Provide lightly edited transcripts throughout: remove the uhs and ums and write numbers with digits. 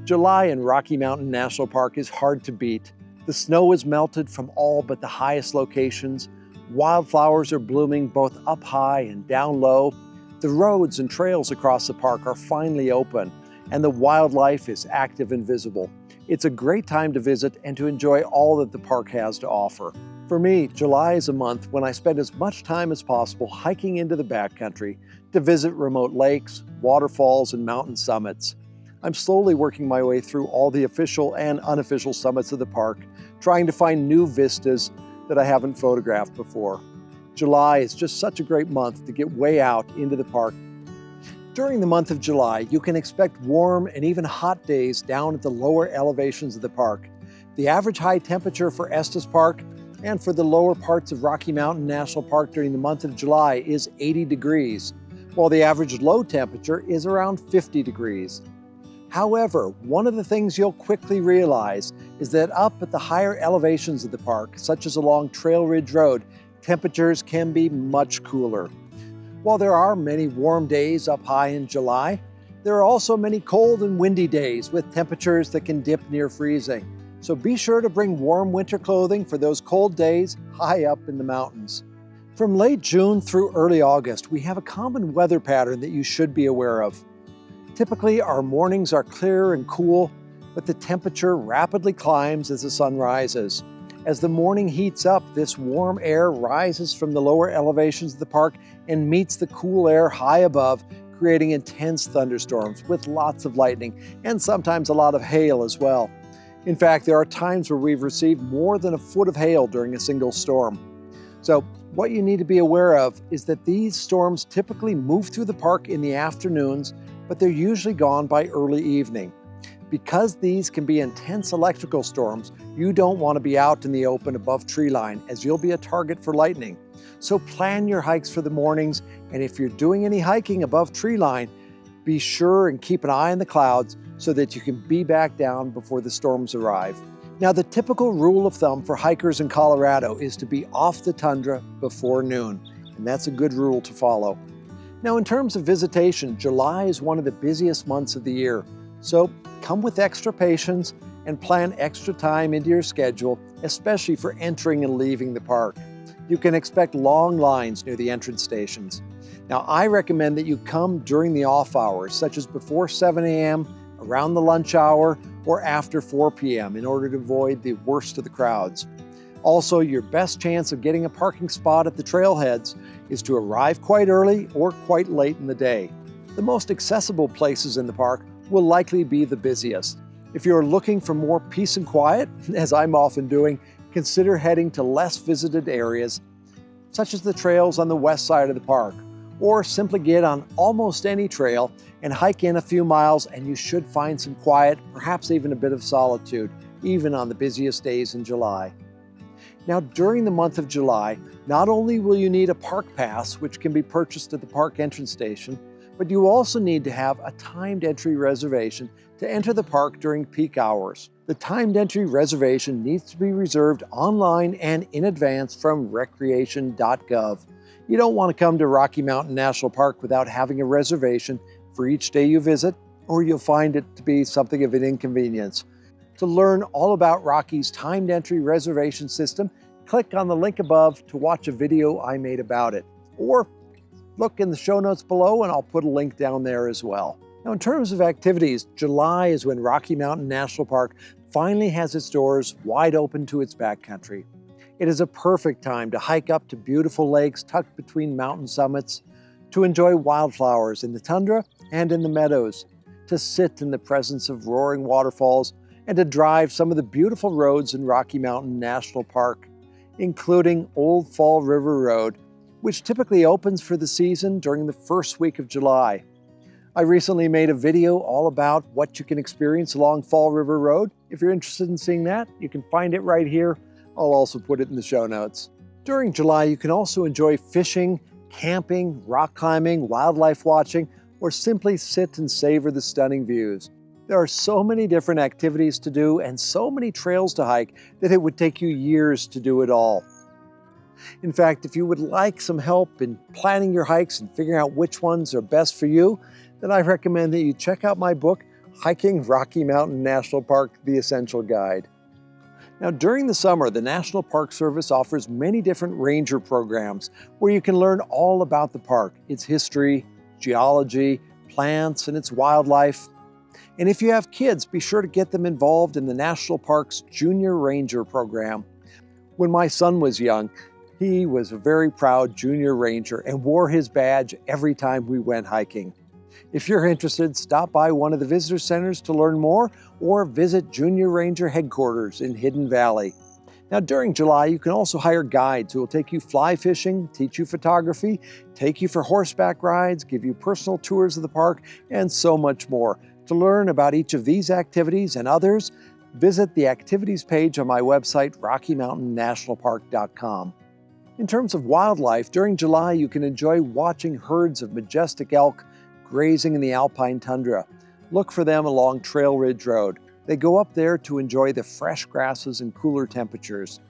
July in Rocky Mountain National Park is hard to beat. The snow is melted from all but the highest locations. Wildflowers are blooming both up high and down low. The roads and trails across the park are finally open, and the wildlife is active and visible. It's a great time to visit and to enjoy all that the park has to offer. For me, July is a month when I spend as much time as possible hiking into the backcountry to visit remote lakes, waterfalls, and mountain summits. I'm slowly working my way through all the official and unofficial summits of the park, trying to find new vistas that I haven't photographed before. July is just such a great month to get way out into the park. During the month of July, you can expect warm and even hot days down at the lower elevations of the park. The average high temperature for Estes Park and for the lower parts of Rocky Mountain National Park during the month of July is 80 degrees, while the average low temperature is around 50 degrees. However, one of the things you'll quickly realize is that up at the higher elevations of the park, such as along Trail Ridge Road, temperatures can be much cooler. While there are many warm days up high in July, there are also many cold and windy days with temperatures that can dip near freezing. So be sure to bring warm winter clothing for those cold days high up in the mountains. From late June through early August, we have a common weather pattern that you should be aware of. Typically, our mornings are clear and cool, but the temperature rapidly climbs as the sun rises. As the morning heats up, this warm air rises from the lower elevations of the park and meets the cool air high above, creating intense thunderstorms with lots of lightning and sometimes a lot of hail as well. In fact, there are times where we've received more than a foot of hail during a single storm. So what you need to be aware of is that these storms typically move through the park in the afternoons, but they're usually gone by early evening. Because these can be intense electrical storms, you don't want to be out in the open above tree line, as you'll be a target for lightning. So plan your hikes for the mornings, and if you're doing any hiking above tree line, be sure and keep an eye on the clouds so that you can be back down before the storms arrive. Now, the typical rule of thumb for hikers in Colorado is to be off the tundra before noon, and that's a good rule to follow. Now, in terms of visitation, July is one of the busiest months of the year, so come with extra patience and plan extra time into your schedule, especially for entering and leaving the park. You can expect long lines near the entrance stations. Now, I recommend that you come during the off hours, such as before 7 a.m., around the lunch hour, or after 4 p.m. in order to avoid the worst of the crowds. Also, your best chance of getting a parking spot at the trailheads is to arrive quite early or quite late in the day. The most accessible places in the park will likely be the busiest. If you're looking for more peace and quiet, as I'm often doing, consider heading to less visited areas, such as the trails on the west side of the park, or simply get on almost any trail and hike in a few miles, and you should find some quiet, perhaps even a bit of solitude, even on the busiest days in July. Now, during the month of July, not only will you need a park pass, which can be purchased at the park entrance station, but you also need to have a timed entry reservation to enter the park during peak hours. The timed entry reservation needs to be reserved online and in advance from recreation.gov. You don't want to come to Rocky Mountain National Park without having a reservation for each day you visit, or you'll find it to be something of an inconvenience. To learn all about Rocky's timed entry reservation system, click on the link above to watch a video I made about it. Or look in the show notes below and I'll put a link down there as well. Now, in terms of activities, July is when Rocky Mountain National Park finally has its doors wide open to its backcountry. It is a perfect time to hike up to beautiful lakes tucked between mountain summits, to enjoy wildflowers in the tundra and in the meadows, to sit in the presence of roaring waterfalls, and to drive some of the beautiful roads in Rocky Mountain National Park, including Old Fall River Road, which typically opens for the season during the first week of July. I recently made a video all about what you can experience along Fall River Road. If you're interested in seeing that, you can find it right here. I'll also put it in the show notes. During July, you can also enjoy fishing, camping, rock climbing, wildlife watching, or simply sit and savor the stunning views. There are so many different activities to do and so many trails to hike that it would take you years to do it all. In fact, if you would like some help in planning your hikes and figuring out which ones are best for you, then I recommend that you check out my book Hiking Rocky Mountain National Park, the Essential Guide. Now, during the summer, the National Park Service offers many different ranger programs where you can learn all about the park, its history, geology, plants, and its wildlife. And if you have kids, be sure to get them involved in the National Park's Junior Ranger program. When my son was young, he was a very proud Junior Ranger and wore his badge every time we went hiking. If you're interested, stop by one of the visitor centers to learn more or visit Junior Ranger headquarters in Hidden Valley. Now, during July, you can also hire guides who will take you fly fishing, teach you photography, take you for horseback rides, give you personal tours of the park, and so much more. To learn about each of these activities and others, visit the activities page on my website, RockyMountainNationalPark.com. In terms of wildlife, during July, you can enjoy watching herds of majestic elk grazing in the alpine tundra. Look for them along Trail Ridge Road. They go up there to enjoy the fresh grasses and cooler temperatures.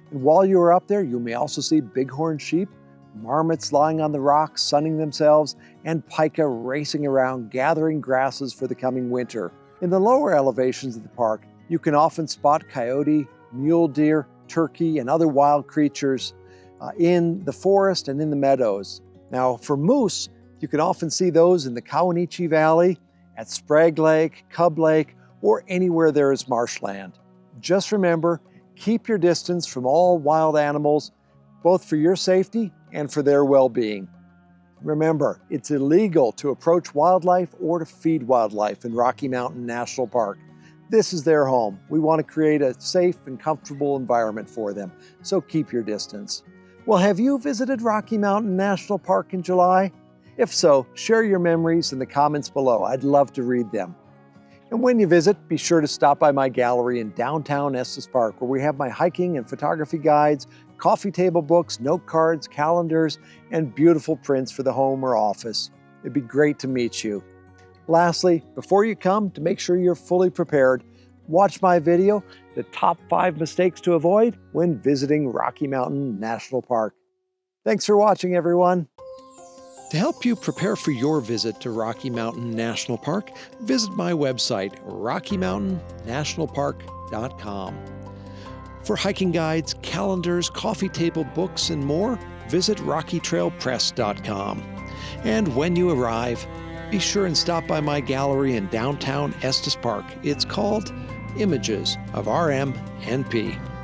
And while you are up there, you may also see bighorn sheep, marmots lying on the rocks sunning themselves, and pika racing around gathering grasses for the coming winter. In the lower elevations of the park, you can often spot coyote, mule deer, turkey, and other wild creatures in the forest and in the meadows. Now, for moose, you can often see those in the Kawanichi Valley, at Sprague Lake, Cub Lake, or anywhere there is marshland. Just remember, keep your distance from all wild animals, both for your safety and for their well-being. Remember, it's illegal to approach wildlife or to feed wildlife in Rocky Mountain National Park. This is their home. We want to create a safe and comfortable environment for them, so keep your distance. Well, have you visited Rocky Mountain National Park in July? If so, share your memories in the comments below. I'd love to read them. And when you visit, be sure to stop by my gallery in downtown Estes Park, where we have my hiking and photography guides, coffee table books, note cards, calendars, and beautiful prints for the home or office. It'd be great to meet you. Lastly, before you come, to make sure you're fully prepared, watch my video, The Top 5 Mistakes to Avoid When Visiting Rocky Mountain National Park. Thanks for watching, everyone. To help you prepare for your visit to Rocky Mountain National Park, visit my website, RockyMountainNationalPark.com. For hiking guides, calendars, coffee table books, and more, visit RockyTrailPress.com. And when you arrive, be sure and stop by my gallery in downtown Estes Park. It's called Images of RMNP.